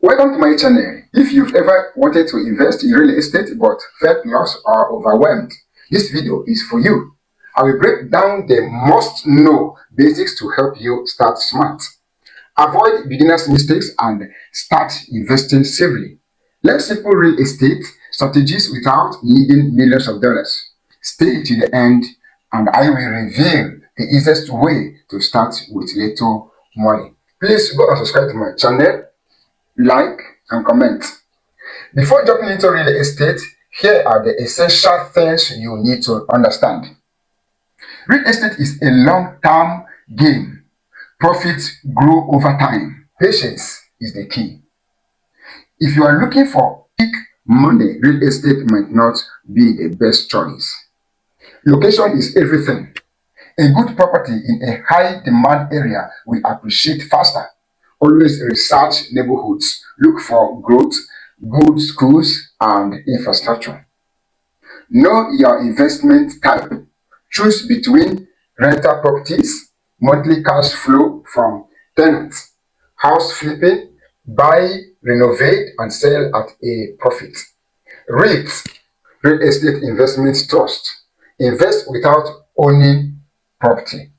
Welcome to my channel. If you've ever wanted to invest in real estate but felt lost or overwhelmed, this video is for you. I will break down the must-know basics to help you start smart. Avoid beginners' mistakes and start investing safely. Learn simple real estate strategies without needing millions of dollars. Stay to the end and I will reveal the easiest way to start with little money. Please go and subscribe to my channel, like and comment. Before jumping into real estate, here are the essential things you need to understand. Real estate is a long-term game. Profits grow over time. Patience is the key. If you are looking for quick money, real estate might not be the best choice. Location is everything. A good property in a high-demand area will appreciate faster. Always research neighborhoods. Look for growth, good schools, and infrastructure. Know your investment type. Choose between rental properties, monthly cash flow from tenants, house flipping, buy, renovate, and sell at a profit. REITs, Real Estate Investment Trust. Invest without owning property.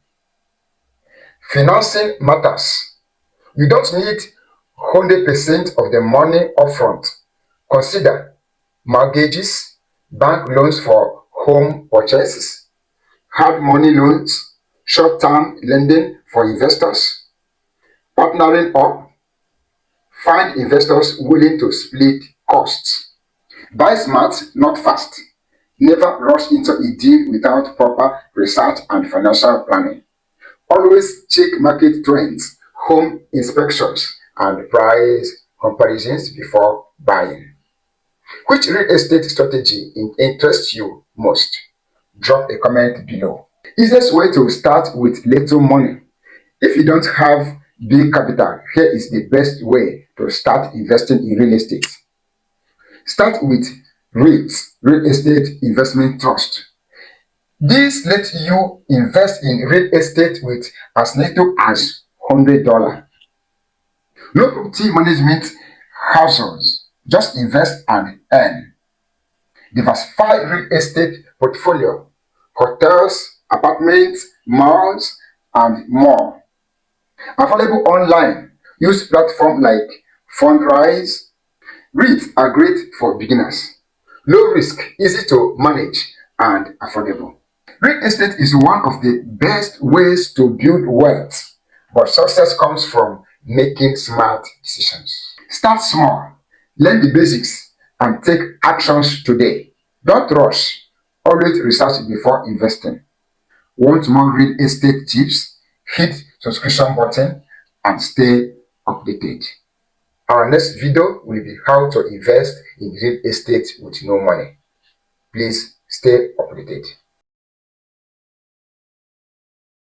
Financing matters. You don't need 100% of the money upfront. Consider mortgages, bank loans for home purchases, hard money loans, short-term lending for investors. Partnering up. Find investors willing to split costs. Buy smart, not fast. Never rush into a deal without proper research and financial planning. Always check market trends, home inspections, and price comparisons before buying. Which real estate strategy interests you most? Drop a comment below. Easiest way to start with little money. If you don't have big capital, here is the best way to start investing in real estate. Start with REITs, Real Estate Investment Trust. This lets you invest in real estate with as little as $100. No property management households. Just invest and earn. Diversify real estate portfolio. Hotels, apartments, malls, and more. Available online. Use platforms like Fundrise. REITs are great for beginners. Low risk, easy to manage, and affordable. Real estate is one of the best ways to build wealth, but success comes from making smart decisions. Start small, learn the basics, and take actions today. Don't rush. Always research before investing. Want more real estate tips? Hit subscription button and stay updated. Our next video will be how to invest in real estate with no money. Please stay updated.